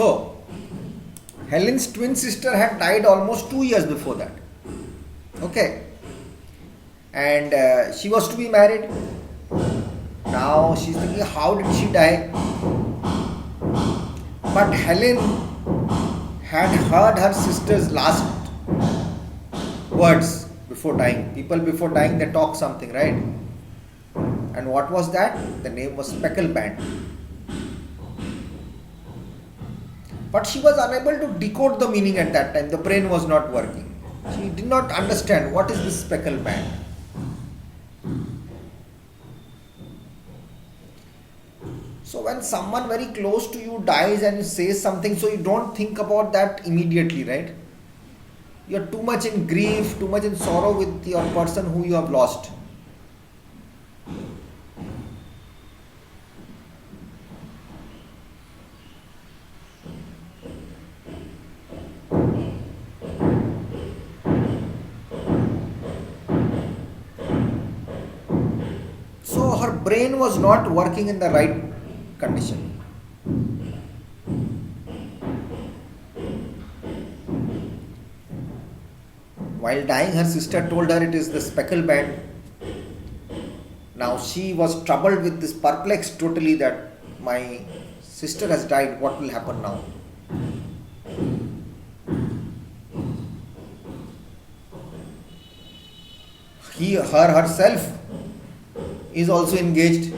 So, Helen's twin sister had died almost 2 years before that. Okay. And she was to be married. Now she's thinking, how did she die? But Helen had heard her sister's last words before dying. People before dying, they talk something, right? And what was that? The name was Speckleband. But she was unable to decode the meaning at that time. The brain was not working. She did not understand what is this Speckleband. So when someone very close to you dies and you say something, so you don't think about that immediately, right? You're too much in grief, too much in sorrow with your person who you have lost. So her brain was not working in the right condition. While dying, her sister told her it is the Speckleband. Now she was troubled with this, perplexed totally that my sister has died, what will happen now? Her herself is also engaged,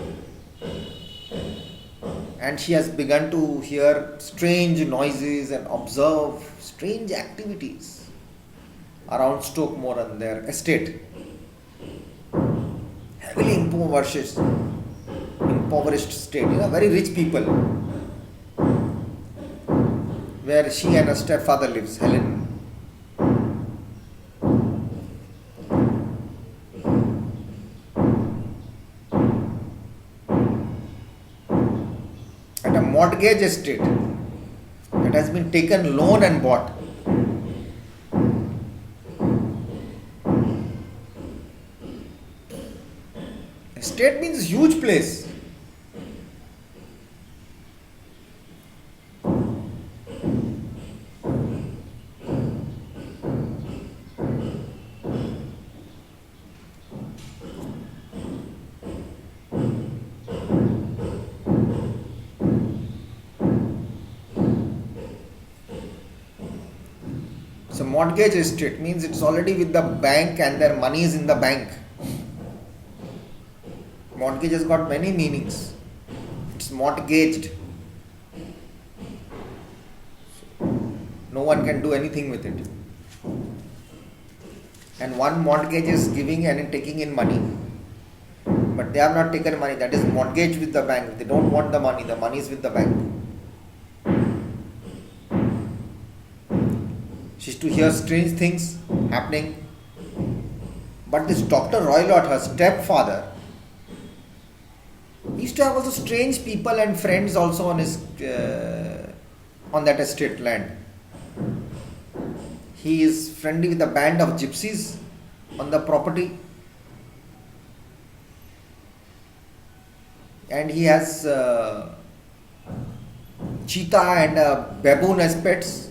and she has begun to hear strange noises and observe strange activities around Stoke Moor and their estate. Heavily impoverished state, very rich people, where she and her stepfather lives, Helen. At a mortgage estate that has been taken loan and bought. Estate means huge place. So mortgage estate means it's already with the bank and their money is in the bank. Mortgage has got many meanings. It's mortgaged. No one can do anything with it. And one mortgage is giving and taking in money. But they have not taken money. That is mortgage with the bank. They don't want the money is with the bank. She's to hear strange things happening. But this Dr. Roylott, her stepfather, he used to have also strange people and friends also on his on that estate land. He is friendly with a band of gypsies on the property, and he has cheetah and baboon as pets.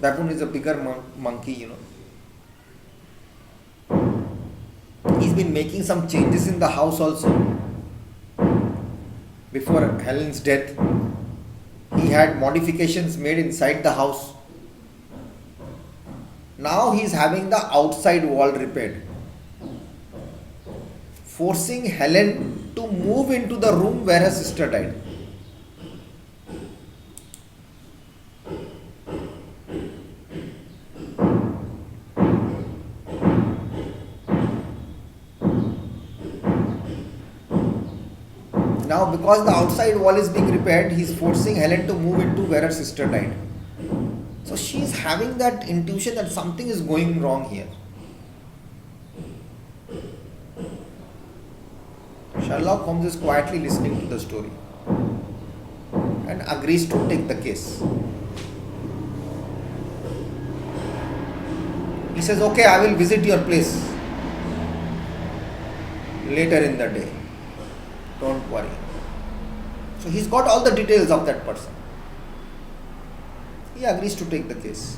Baboon is a bigger monkey, He's been making some changes in the house also. Before Helen's death, he had modifications made inside the house. Now he is having the outside wall repaired, forcing Helen to move into the room where her sister died. Now, because the outside wall is being repaired, he is forcing Helen to move into where her sister died. So she is having that intuition that something is going wrong here. Sherlock Holmes is quietly listening to the story and agrees to take the case. He says, okay, I will visit your place later in the day. Don't worry. So he's got all the details of that person. He agrees to take the case.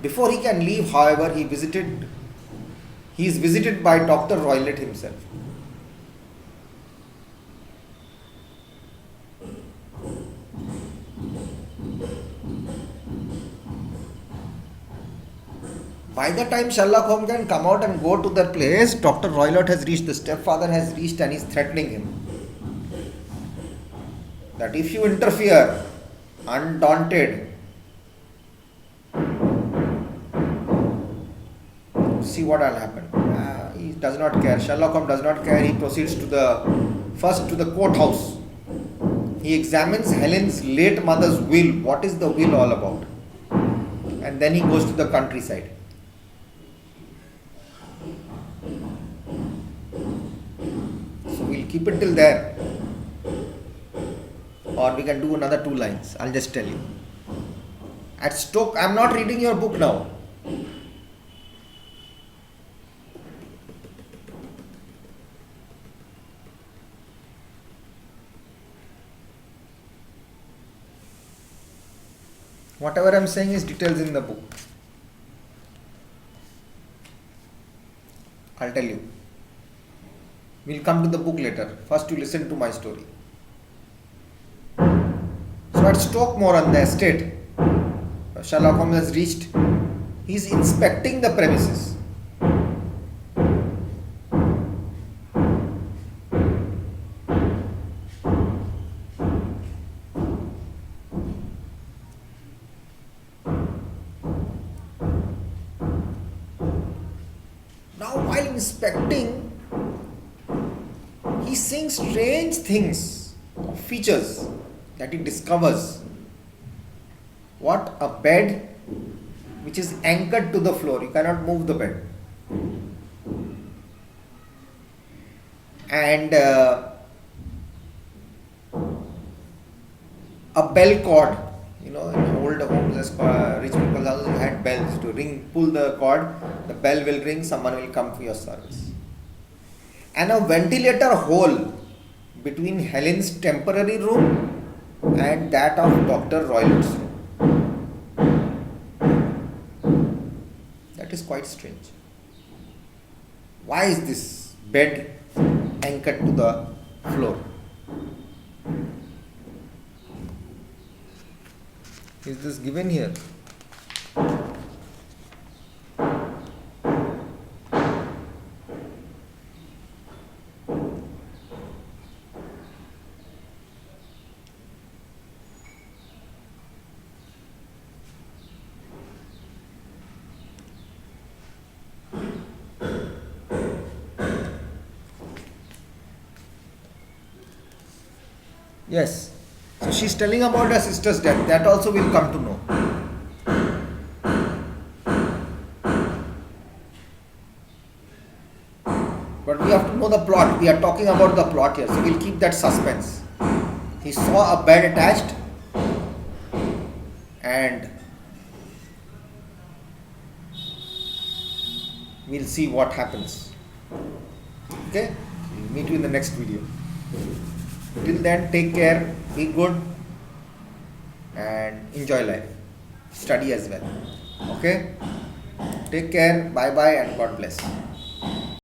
Before he can leave, however, he is visited by Dr. Roylott himself. By the time Sherlock Holmes can come out and go to that place, Dr. Roylott has reached, the stepfather has reached, and is threatening him that if you interfere, undaunted, see what will happen. He does not care. Sherlock Holmes does not care. He proceeds first to the courthouse. He examines Helen's late mother's will. What is the will all about? And then he goes to the countryside. So we'll keep it till there. Or we can do another 2 lines. I'll just tell you. At Stoke, I'm not reading your book now. Whatever I'm saying is details in the book. I'll tell you. We'll come to the book later. First you listen to my story. So at Stoke on the estate, Sherlock Holmes has reached. He's inspecting the premises. Now while inspecting, he's seeing strange things, features that he discovers. What? A bed which is anchored to the floor. You cannot move the bed. And a bell cord. In old homes, rich people's houses, you had bells to ring, pull the cord, the bell will ring, someone will come for your service. And a ventilator hole between Helen's temporary room and that of Dr. Roylott's room. That is quite strange. Why is this bed anchored to the floor? Is this given here? Yes. So she's telling about her sister's death. That also we'll come to know. But we have to know the plot. We are talking about the plot here. So we'll keep that suspense. He saw a bed attached and we'll see what happens. Okay? We'll meet you in the next video. Till then, take care, be good and enjoy life. Study as well. Okay? Take care, bye bye and God bless.